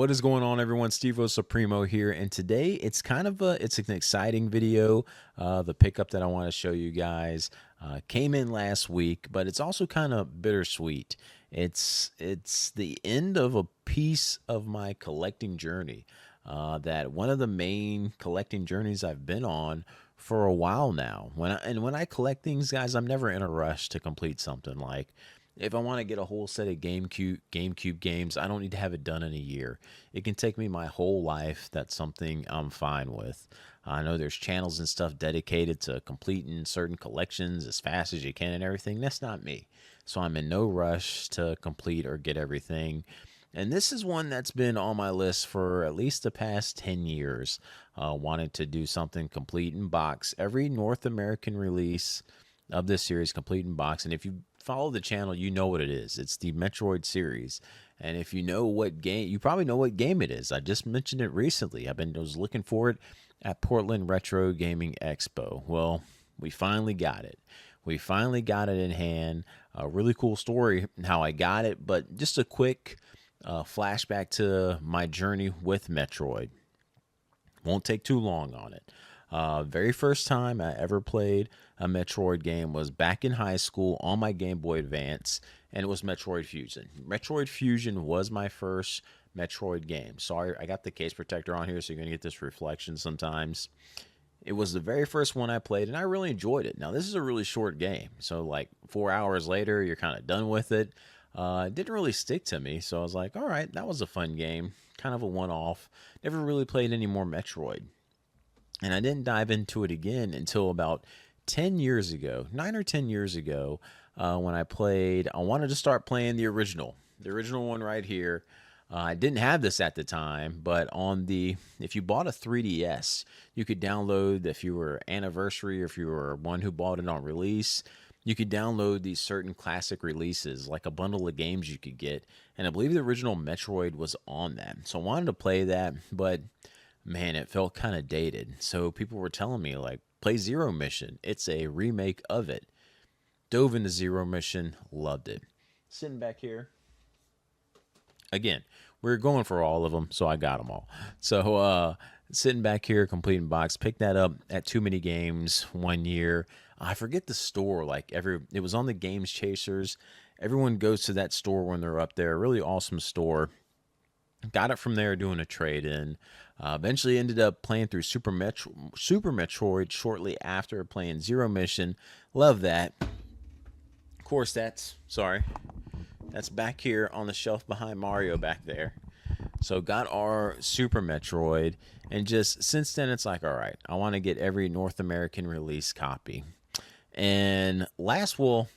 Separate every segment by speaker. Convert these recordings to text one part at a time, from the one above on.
Speaker 1: What is going on, everyone? Stevo Supremo here, and today it's an exciting video. The pickup that I want to show you guys came in last week, but it's also kind of bittersweet. It's the end of a piece of my collecting journey. That one of the main collecting journeys I've been on for a while now. When I collect things, guys, I'm never in a rush to complete something. Like, if I want to get a whole set of GameCube games, I don't need to have it done in a year. It can take me my whole life. That's something I'm fine with. I know there's channels and stuff dedicated to completing certain collections as fast as you can and everything. That's not me. So I'm in no rush to complete or get everything. And this is one that's been on my list for at least the past 10 years. Wanted to do something complete in box. Every North American release of this series, complete in box. And if you follow the channel, you know what it is. It's the Metroid series. And if you know what game, you probably know what game it is. I just mentioned it recently. I was looking for it at Portland Retro Gaming Expo. Well, we finally got it. We finally got it in hand. A really cool story how I got it, but just a quick flashback to my journey with Metroid. Won't take too long on it. Very first time I ever played a Metroid game was back in high school on my Game Boy Advance, and it was Metroid Fusion. Metroid Fusion was my first Metroid game. Sorry, I got the case protector on here, so you're going to get this reflection sometimes. It was the very first one I played, and I really enjoyed it. Now, this is a really short game, so like 4 hours later, you're kind of done with it. It didn't really stick to me, so I was like, all right, that was a fun game. Kind of a one-off. Never really played any more Metroid. And I didn't dive into it again until about 10 years ago, 9 or 10 years ago, when I wanted to start playing the original one right here. I didn't have this at the time, but if you bought a 3DS, you could download, if you were anniversary or if you were one who bought it on release, you could download these certain classic releases, like a bundle of games you could get. And I believe the original Metroid was on that. So I wanted to play that, but man, it felt kind of dated. So people were telling me, like, play Zero Mission. It's a remake of it. Dove into Zero Mission, loved it. Sitting back here. Again, we are going for all of them, so I got them all. So, sitting back here, completing box, picked that up at Too Many Games one year. I forget the store. It was on the Games Chasers. Everyone goes to that store when they're up there. Really awesome store. Got it from there doing a trade-in. Eventually ended up playing through Super Metroid shortly after playing Zero Mission. Love that. Of course, that's back here on the shelf behind Mario back there. So got our Super Metroid, and just since then it's like, all right, I want to get every North American release copy. And not last week,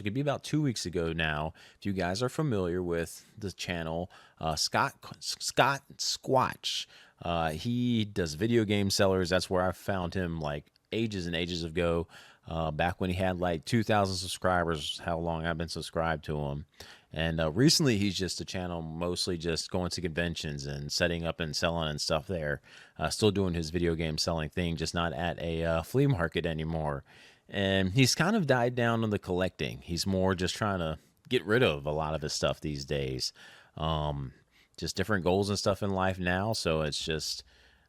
Speaker 1: it'd be about 2 weeks ago now. If you guys are familiar with the channel, Scott Squatch, he does video game sellers. That's where I found him like ages and ages ago, back when he had like 2,000 subscribers, how long I've been subscribed to him. And recently, he's just a channel mostly just going to conventions and setting up and selling and stuff there. Still doing his video game selling thing, just not at a flea market anymore. And he's kind of died down on the collecting. He's more just trying to get rid of a lot of his stuff these days. Just different goals and stuff in life now. So it's just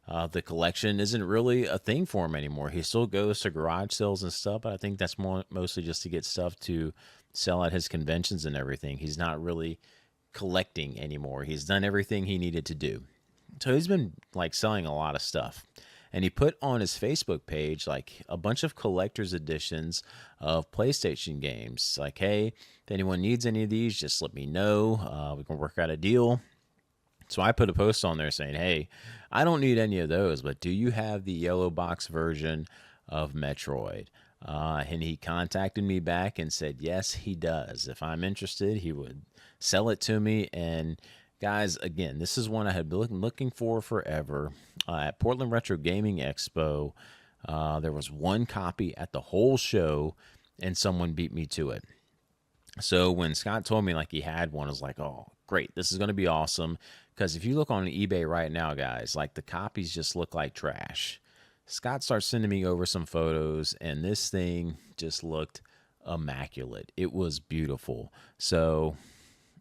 Speaker 1: the collection isn't really a thing for him anymore. He still goes to garage sales and stuff, but I think that's mostly just to get stuff to sell at his conventions and everything. He's not really collecting anymore. He's done everything he needed to do. So he's been like selling a lot of stuff. And he put on his Facebook page like a bunch of collector's editions of PlayStation games. Like, hey, if anyone needs any of these, just let me know. We can work out a deal. So I put a post on there saying, hey, I don't need any of those, but do you have the yellow box version of Metroid? And he contacted me back and said, yes, he does. If I'm interested, he would sell it to me. And guys, again, this is one I had been looking for forever. At Portland Retro Gaming Expo, there was one copy at the whole show, and someone beat me to it. So when Scott told me like he had one, I was like, oh, great, this is going to be awesome. Because if you look on eBay right now, guys, like the copies just look like trash. Scott starts sending me over some photos, and this thing just looked immaculate. It was beautiful. So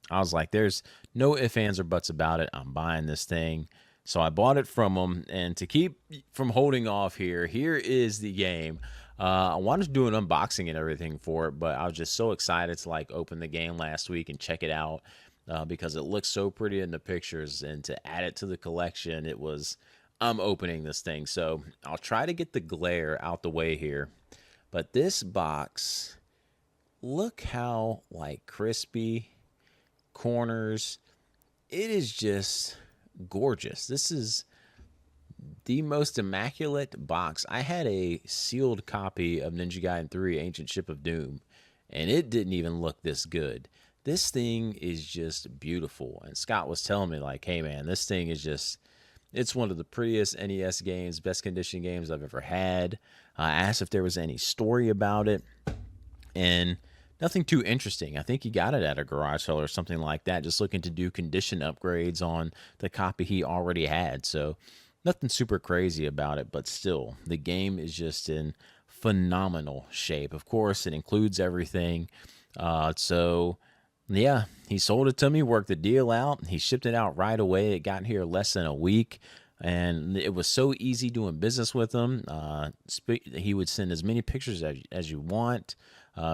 Speaker 1: I was like, there's no ifs, ands, or buts about it. I'm buying this thing. So I bought it from him. And to keep from holding off here is the game. I wanted to do an unboxing and everything for it, but I was just so excited to like open the game last week and check it out because it looks so pretty in the pictures. And to add it to the collection, I'm opening this thing. So I'll try to get the glare out the way here. But this box, look how like crispy corners. It is just gorgeous. This is the most immaculate box. I had a sealed copy of Ninja Gaiden 3 Ancient Ship of Doom, and it didn't even look this good. This thing is just beautiful. And Scott was telling me, like, hey man, this thing is just, it's one of the prettiest NES games, best condition games I've ever had. I asked if there was any story about it, and nothing too interesting. I think he got it at a garage sale or something like that, just looking to do condition upgrades on the copy he already had. So nothing super crazy about it, but still, the game is just in phenomenal shape. Of course, it includes everything. So yeah, he sold it to me, worked the deal out. He shipped it out right away. It got here less than a week. And it was so easy doing business with him. He would send as many pictures as you want.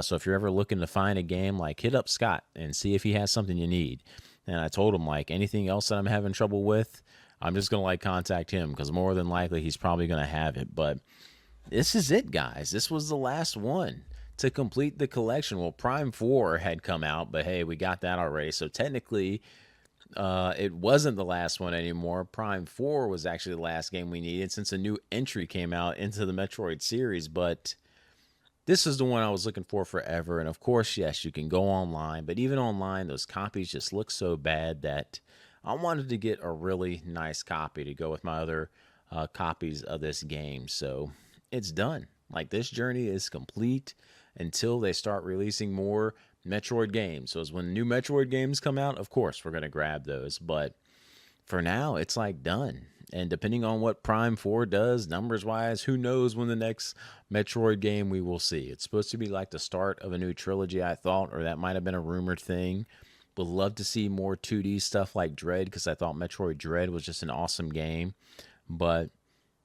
Speaker 1: So if you're ever looking to find a game, like hit up Scott and see if he has something you need. And I told him, like, anything else that I'm having trouble with, I'm just going to like contact him because more than likely he's probably going to have it. But this is it, guys. This was the last one to complete the collection. Well, Prime 4 had come out, but hey, we got that already. So technically, it wasn't the last one anymore. Prime 4 was actually the last game we needed since a new entry came out into the Metroid series. But this is the one I was looking for forever. And of course, yes, you can go online, but even online, those copies just look so bad that I wanted to get a really nice copy to go with my other copies of this game. So it's done. Like, this journey is complete until they start releasing more Metroid games. So as when new Metroid games come out, of course, we're going to grab those. But for now, it's like done. And depending on what Prime 4 does, numbers-wise, who knows when the next Metroid game we will see. It's supposed to be like the start of a new trilogy, I thought, or that might have been a rumored thing. Would love to see more 2D stuff like Dread, because I thought Metroid Dread was just an awesome game. But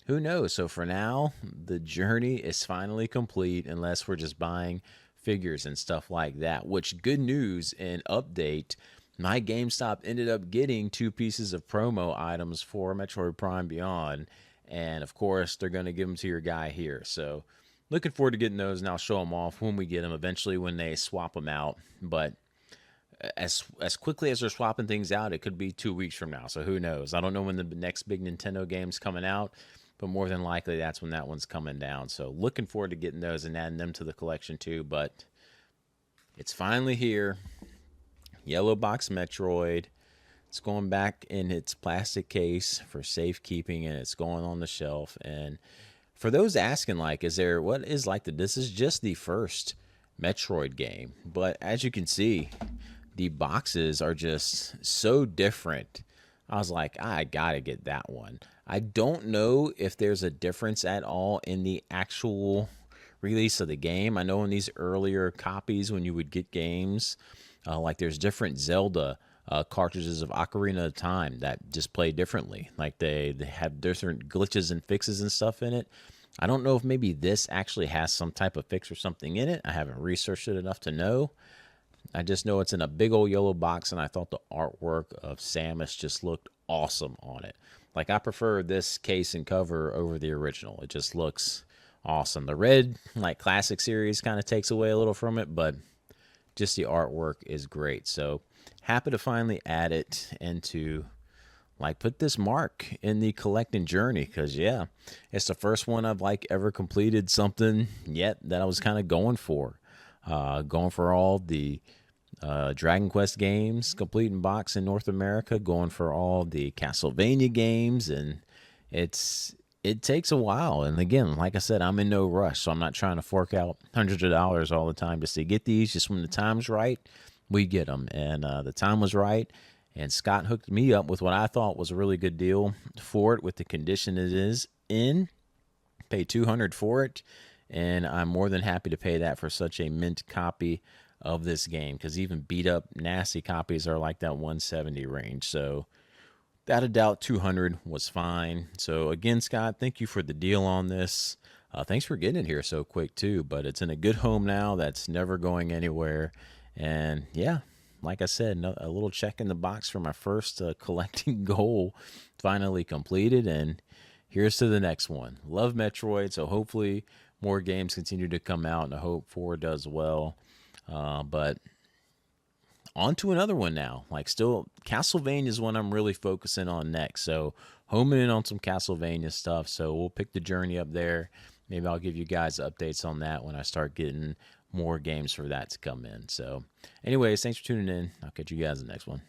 Speaker 1: who knows? So for now, the journey is finally complete, unless we're just buying figures and stuff like that. Which, good news and update, my GameStop ended up getting 2 pieces of promo items for Metroid Prime Beyond. And of course, they're going to give them to your guy here. So looking forward to getting those, and I'll show them off when we get them, eventually when they swap them out. But as quickly as they're swapping things out, it could be 2 weeks from now. So who knows? I don't know when the next big Nintendo game's coming out, but more than likely that's when that one's coming down. So looking forward to getting those and adding them to the collection too. But it's finally here. Yellow box Metroid. It's going back in its plastic case for safekeeping, and it's going on the shelf. And for those asking, like, this is just the first Metroid game. But as you can see, the boxes are just so different. I was like, I gotta get that one. I don't know if there's a difference at all in the actual release of the game. I know in these earlier copies when you would get games, like there's different Zelda cartridges of Ocarina of Time that just play differently. Like they have different glitches and fixes and stuff in it. I don't know if maybe this actually has some type of fix or something in it. I haven't researched it enough to know. I just know it's in a big old yellow box, and I thought the artwork of Samus just looked awesome on it. Like, I prefer this case and cover over the original. It just looks awesome. The red, like, classic series kind of takes away a little from it, but just the artwork is great. So happy to finally add it into, like, put this mark in the collecting journey, because yeah, it's the first one I've like ever completed something yet that I was kind of going for all the Dragon Quest games complete in box in North America, going for all the Castlevania games, and it takes a while. And again, like I said, I'm in no rush, so I'm not trying to fork out hundreds of dollars all the time just to get these. Just when the time's right, we get them. And the time was right, and Scott hooked me up with what I thought was a really good deal for it with the condition it is in. Pay $200 for it, and I'm more than happy to pay that for such a mint copy of this game, because even beat up nasty copies are like that 170 range. So without a doubt, 200 was fine. So again, Scott, thank you for the deal on this. Thanks for getting it here so quick too. But it's in a good home now. That's never going anywhere. And yeah, like I said, a little check in the box for my first collecting goal finally completed. And here's to the next one. Love Metroid. So hopefully more games continue to come out, and I hope 4 does well. But on to another one now. Like, still, Castlevania is one I'm really focusing on next. So homing in on some Castlevania stuff. So we'll pick the journey up there. Maybe I'll give you guys updates on that when I start getting more games for that to come in. So anyways, thanks for tuning in. I'll catch you guys in the next one.